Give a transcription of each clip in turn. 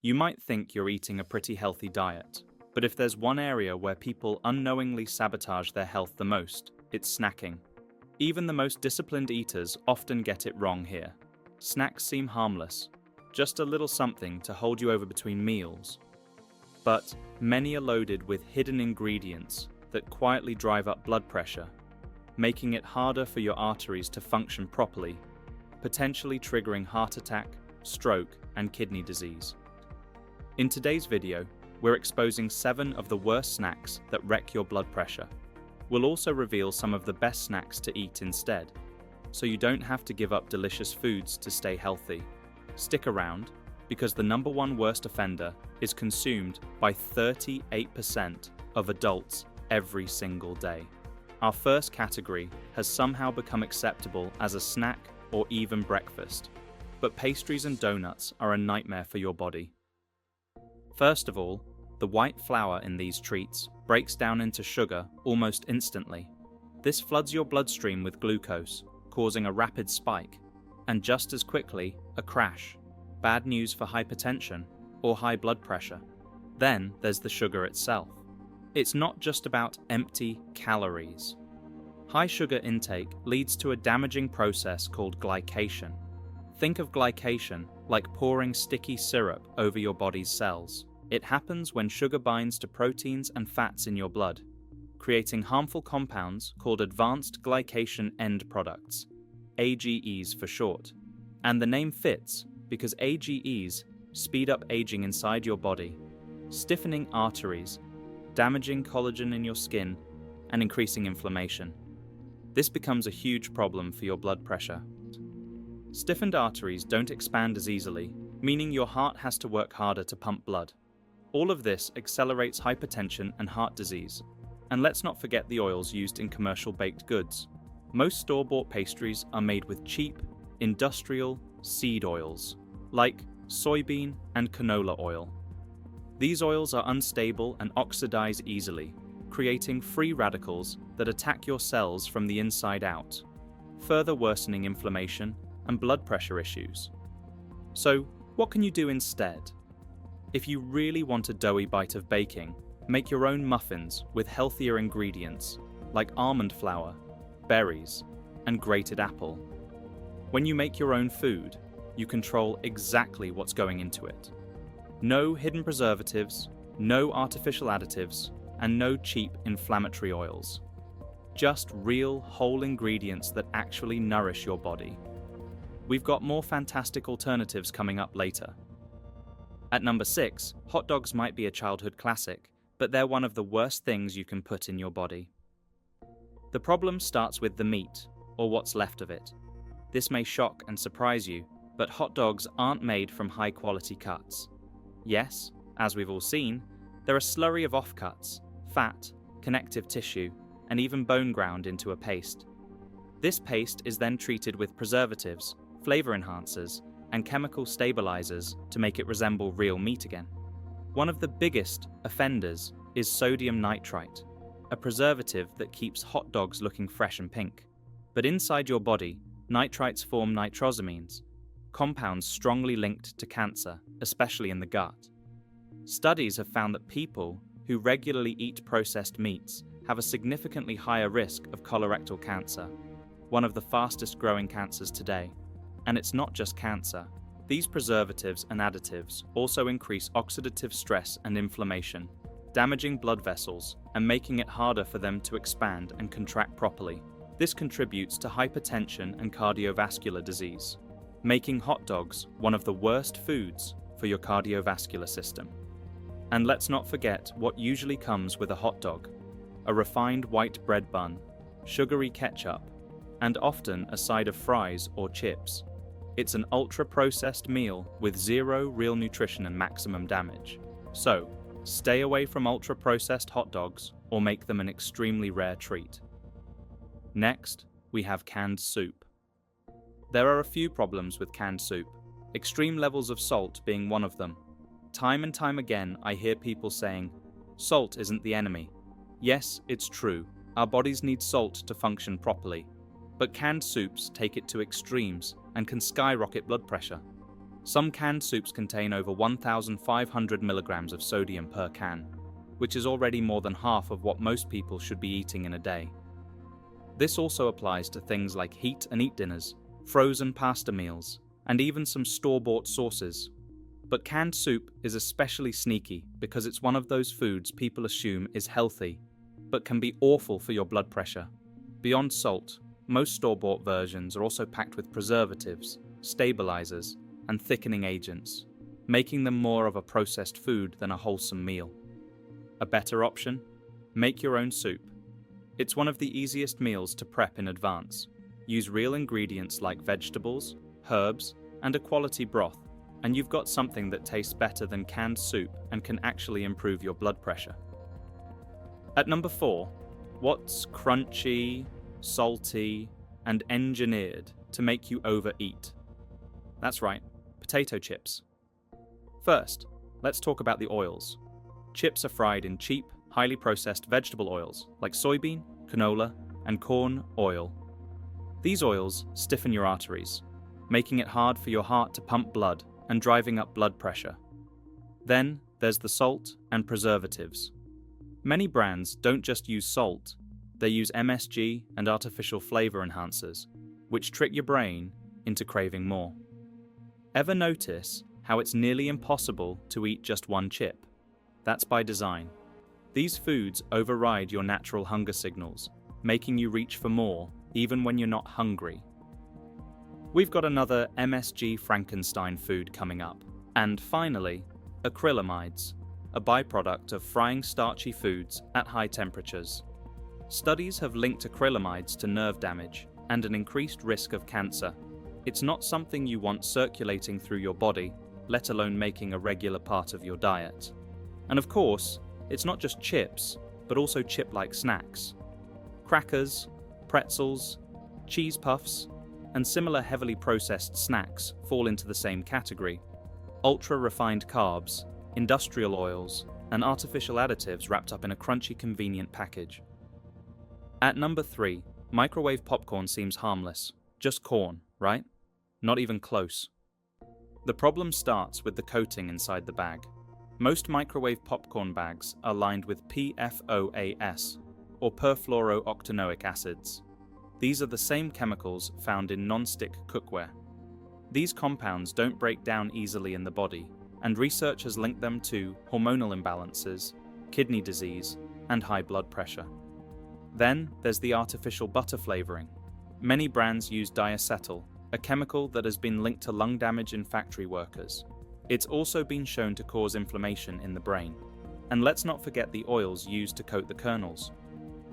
You might think you're eating a pretty healthy diet, but if there's one area where people unknowingly sabotage their health the most, it's snacking. Even the most disciplined eaters often get it wrong here. Snacks seem harmless, just a little something to hold you over between meals. But many are loaded with hidden ingredients that quietly drive up blood pressure, making it harder for your arteries to function properly, potentially triggering heart attack, stroke, and kidney disease. In today's video, we're exposing 7 of the worst snacks that wreck your blood pressure. We'll also reveal some of the best snacks to eat instead, so you don't have to give up delicious foods to stay healthy. Stick around, because the #1 worst offender is consumed by 38% of adults every single day. Our first category has somehow become acceptable as a snack or even breakfast, but pastries and donuts are a nightmare for your body. First of all, the white flour in these treats breaks down into sugar almost instantly. This floods your bloodstream with glucose, causing a rapid spike, and just as quickly, a crash. Bad news for hypertension or high blood pressure. Then there's the sugar itself. It's not just about empty calories. High sugar intake leads to a damaging process called glycation. Think of glycation like pouring sticky syrup over your body's cells. It happens when sugar binds to proteins and fats in your blood, creating harmful compounds called advanced glycation end products, AGEs for short. And the name fits because AGEs speed up aging inside your body, stiffening arteries, damaging collagen in your skin, and increasing inflammation. This becomes a huge problem for your blood pressure. Stiffened arteries don't expand as easily, meaning your heart has to work harder to pump blood. All of this accelerates hypertension and heart disease. And let's not forget the oils used in commercial baked goods. Most store-bought pastries are made with cheap, industrial seed oils, like soybean and canola oil. These oils are unstable and oxidize easily, creating free radicals that attack your cells from the inside out, further worsening inflammation and blood pressure issues. So, what can you do instead? If you really want a doughy bite of baking, make your own muffins with healthier ingredients like almond flour, berries, and grated apple. When you make your own food, you control exactly what's going into it. No hidden preservatives, no artificial additives, and no cheap inflammatory oils. Just real, whole ingredients that actually nourish your body. We've got more fantastic alternatives coming up later. At number 6, hot dogs might be a childhood classic, but they're one of the worst things you can put in your body. The problem starts with the meat, or what's left of it. This may shock and surprise you, but hot dogs aren't made from high-quality cuts. Yes, as we've all seen, they're a slurry of offcuts, fat, connective tissue, and even bone ground into a paste. This paste is then treated with preservatives, flavor enhancers, and chemical stabilizers to make it resemble real meat again. One of the biggest offenders is sodium nitrite, a preservative that keeps hot dogs looking fresh and pink. But inside your body, nitrites form nitrosamines, compounds strongly linked to cancer, especially in the gut. Studies have found that people who regularly eat processed meats have a significantly higher risk of colorectal cancer, one of the fastest growing cancers today. And it's not just cancer. These preservatives and additives also increase oxidative stress and inflammation, damaging blood vessels and making it harder for them to expand and contract properly. This contributes to hypertension and cardiovascular disease, making hot dogs one of the worst foods for your cardiovascular system. And let's not forget what usually comes with a hot dog: a refined white bread bun, sugary ketchup, and often a side of fries or chips. It's an ultra-processed meal with zero real nutrition and maximum damage. So, stay away from ultra-processed hot dogs or make them an extremely rare treat. Next, we have canned soup. There are a few problems with canned soup, extreme levels of salt being one of them. Time and time again, I hear people saying, "Salt isn't the enemy." Yes, it's true. Our bodies need salt to function properly. But canned soups take it to extremes and can skyrocket blood pressure. Some canned soups contain over 1,500 milligrams of sodium per can, which is already more than half of what most people should be eating in a day. This also applies to things like heat and eat dinners, frozen pasta meals, and even some store-bought sauces. But canned soup is especially sneaky because it's one of those foods people assume is healthy, but can be awful for your blood pressure. Beyond salt, most store-bought versions are also packed with preservatives, stabilizers, and thickening agents, making them more of a processed food than a wholesome meal. A better option? Make your own soup. It's one of the easiest meals to prep in advance. Use real ingredients like vegetables, herbs, and a quality broth, and you've got something that tastes better than canned soup and can actually improve your blood pressure. At number 4, what's crunchy, salty, and engineered to make you overeat? That's right, potato chips. First, let's talk about the oils. Chips are fried in cheap, highly processed vegetable oils like soybean, canola, and corn oil. These oils stiffen your arteries, making it hard for your heart to pump blood and driving up blood pressure. Then there's the salt and preservatives. Many brands don't just use salt, they use MSG and artificial flavor enhancers, which trick your brain into craving more. Ever notice how it's nearly impossible to eat just one chip? That's by design. These foods override your natural hunger signals, making you reach for more even when you're not hungry. We've got another MSG Frankenstein food coming up. And finally, acrylamides, a byproduct of frying starchy foods at high temperatures. Studies have linked acrylamides to nerve damage and an increased risk of cancer. It's not something you want circulating through your body, let alone making a regular part of your diet. And of course, it's not just chips, but also chip-like snacks. Crackers, pretzels, cheese puffs, and similar heavily processed snacks fall into the same category. Ultra-refined carbs, industrial oils, and artificial additives wrapped up in a crunchy, convenient package. At number 3, microwave popcorn seems harmless. Just corn, right? Not even close. The problem starts with the coating inside the bag. Most microwave popcorn bags are lined with PFOAS, or perfluorooctanoic acids. These are the same chemicals found in non-stick cookware. These compounds don't break down easily in the body, and research has linked them to hormonal imbalances, kidney disease, and high blood pressure. Then there's the artificial butter flavoring. Many brands use diacetyl, a chemical that has been linked to lung damage in factory workers. It's also been shown to cause inflammation in the brain. And let's not forget the oils used to coat the kernels.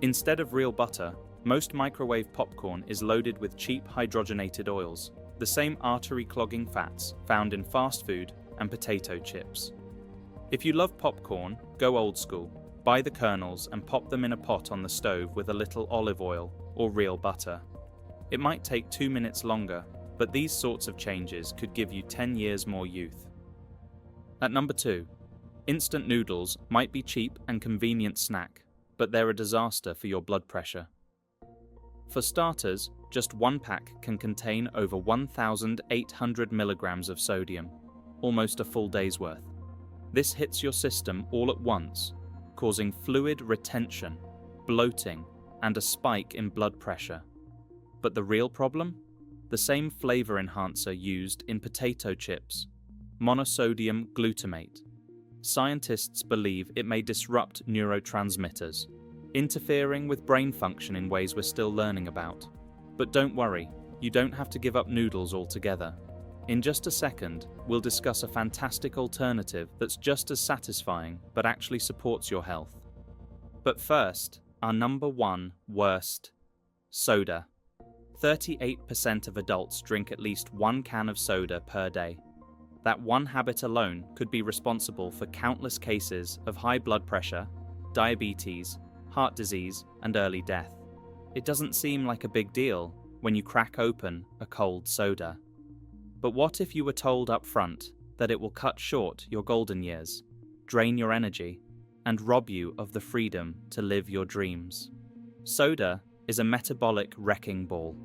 Instead of real butter, most microwave popcorn is loaded with cheap hydrogenated oils, the same artery-clogging fats found in fast food and potato chips. If you love popcorn, go old school. Buy the kernels and pop them in a pot on the stove with a little olive oil or real butter. It might take 2 minutes longer, but these sorts of changes could give you 10 years more youth. At number 2, instant noodles might be cheap and convenient snack, but they're a disaster for your blood pressure. For starters, just one pack can contain over 1,800 milligrams of sodium, almost a full day's worth. This hits your system all at once, causing fluid retention, bloating, and a spike in blood pressure. But the real problem? The same flavor enhancer used in potato chips, monosodium glutamate. Scientists believe it may disrupt neurotransmitters, interfering with brain function in ways we're still learning about. But don't worry, you don't have to give up noodles altogether. In just a second, we'll discuss a fantastic alternative that's just as satisfying but actually supports your health. But first, our number 1 worst: soda. 38% of adults drink at least 1 can of soda per day. That one habit alone could be responsible for countless cases of high blood pressure, diabetes, heart disease, and early death. It doesn't seem like a big deal when you crack open a cold soda. But what if you were told up front that it will cut short your golden years, drain your energy, and rob you of the freedom to live your dreams? Soda is a metabolic wrecking ball.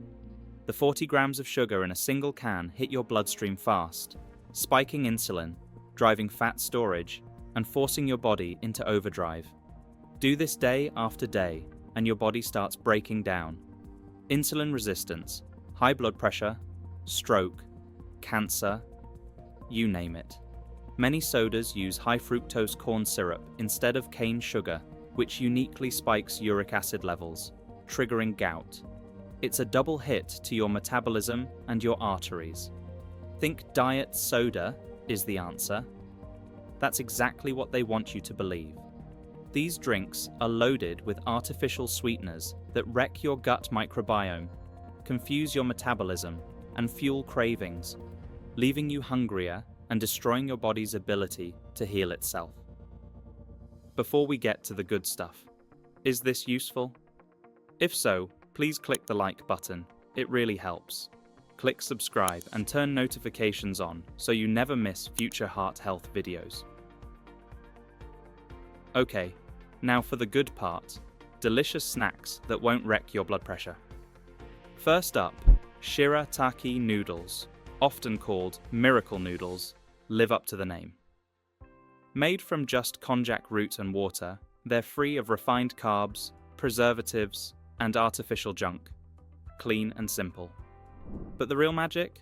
The 40 grams of sugar in a single can hit your bloodstream fast, spiking insulin, driving fat storage, and forcing your body into overdrive. Do this day after day, and your body starts breaking down. Insulin resistance, high blood pressure, stroke, cancer, you name it. Many sodas use high fructose corn syrup instead of cane sugar, which uniquely spikes uric acid levels, triggering gout. It's a double hit to your metabolism and your arteries. Think diet soda is the answer. That's exactly what they want you to believe. These drinks are loaded with artificial sweeteners that wreck your gut microbiome, confuse your metabolism, and fuel cravings, leaving you hungrier and destroying your body's ability to heal itself. Before we get to the good stuff, is this useful? If so, please click the like button. It really helps. Click subscribe and turn notifications on so you never miss future heart health videos. Okay, now for the good part, delicious snacks that won't wreck your blood pressure. First up, shirataki noodles, often called miracle noodles, live up to the name. Made from just konjac root and water, they're free of refined carbs, preservatives, and artificial junk. Clean and simple. But the real magic?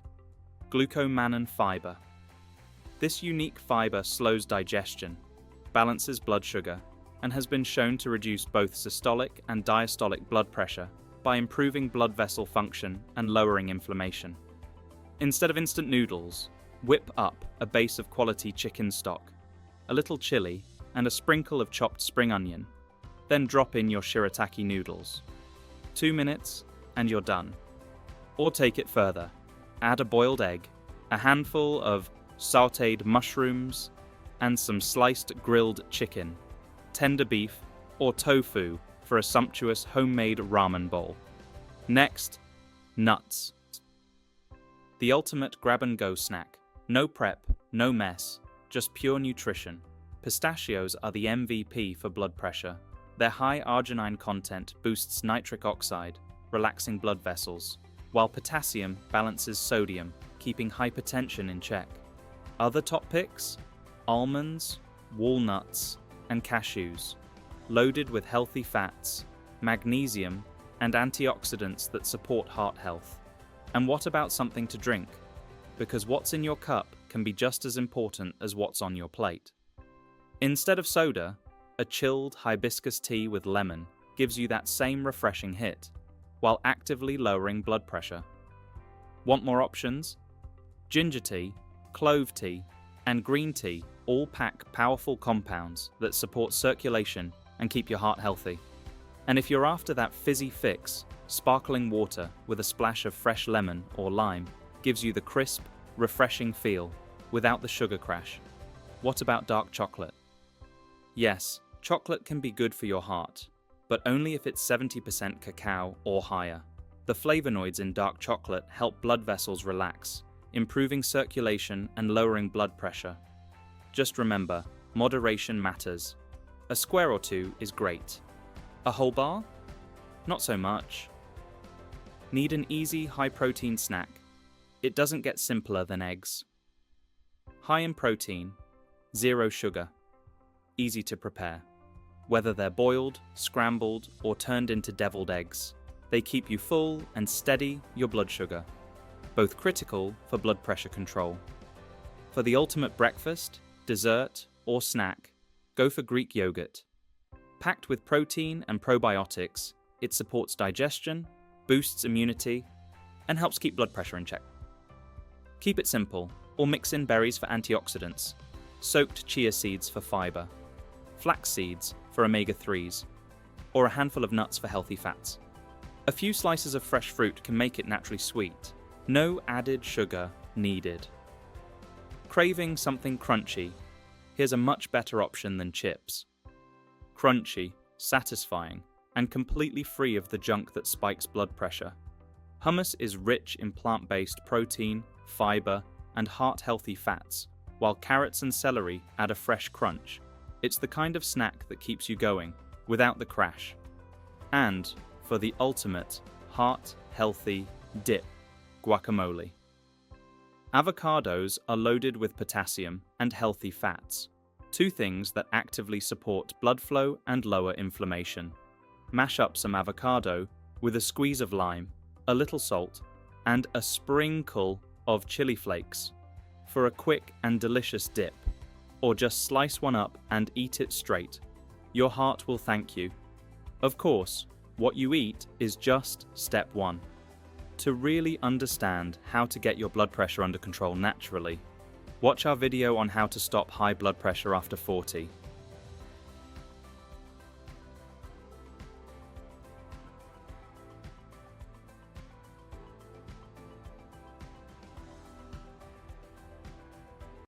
Glucomannan fiber. This unique fiber slows digestion, balances blood sugar, and has been shown to reduce both systolic and diastolic blood pressure by improving blood vessel function and lowering inflammation. Instead of instant noodles, whip up a base of quality chicken stock, a little chili, and a sprinkle of chopped spring onion. Then drop in your shirataki noodles. 2 minutes, and you're done. Or take it further. Add a boiled egg, a handful of sautéed mushrooms, and some sliced grilled chicken, tender beef, or tofu for a sumptuous homemade ramen bowl. Next, nuts. The ultimate grab-and-go snack. No prep, no mess, just pure nutrition. Pistachios are the MVP for blood pressure. Their high arginine content boosts nitric oxide, relaxing blood vessels, while potassium balances sodium, keeping hypertension in check. Other top picks? Almonds, walnuts, and cashews, loaded with healthy fats, magnesium, and antioxidants that support heart health. And what about something to drink? Because what's in your cup can be just as important as what's on your plate. Instead of soda, a chilled hibiscus tea with lemon gives you that same refreshing hit, while actively lowering blood pressure. Want more options? Ginger tea, clove tea, and green tea all pack powerful compounds that support circulation and keep your heart healthy. And if you're after that fizzy fix, sparkling water with a splash of fresh lemon or lime gives you the crisp, refreshing feel without the sugar crash. What about dark chocolate? Yes, chocolate can be good for your heart, but only if it's 70% cacao or higher. The flavonoids in dark chocolate help blood vessels relax, improving circulation and lowering blood pressure. Just remember, moderation matters. A square or two is great. A whole bar? Not so much. Need an easy, high-protein snack? It doesn't get simpler than eggs. High in protein, zero sugar, easy to prepare. Whether they're boiled, scrambled, or turned into deviled eggs, they keep you full and steady your blood sugar, both critical for blood pressure control. For the ultimate breakfast, dessert, or snack, go for Greek yogurt. Packed with protein and probiotics, it supports digestion, boosts immunity, and helps keep blood pressure in check. Keep it simple, or mix in berries for antioxidants, soaked chia seeds for fiber, flax seeds for omega-3s, or a handful of nuts for healthy fats. A few slices of fresh fruit can make it naturally sweet. No added sugar needed. Craving something crunchy? Here's a much better option than chips. Crunchy, satisfying, and completely free of the junk that spikes blood pressure. Hummus is rich in plant-based protein, fiber, and heart-healthy fats, while carrots and celery add a fresh crunch. It's the kind of snack that keeps you going, without the crash. And for the ultimate heart-healthy dip, guacamole. Avocados are loaded with potassium and healthy fats, two things that actively support blood flow and lower inflammation. Mash up some avocado with a squeeze of lime, a little salt, and a sprinkle of chili flakes for a quick and delicious dip, or just slice one up and eat it straight. Your heart will thank you. Of course, what you eat is just step one. To really understand how to get your blood pressure under control naturally, watch our video on how to stop high blood pressure after 40.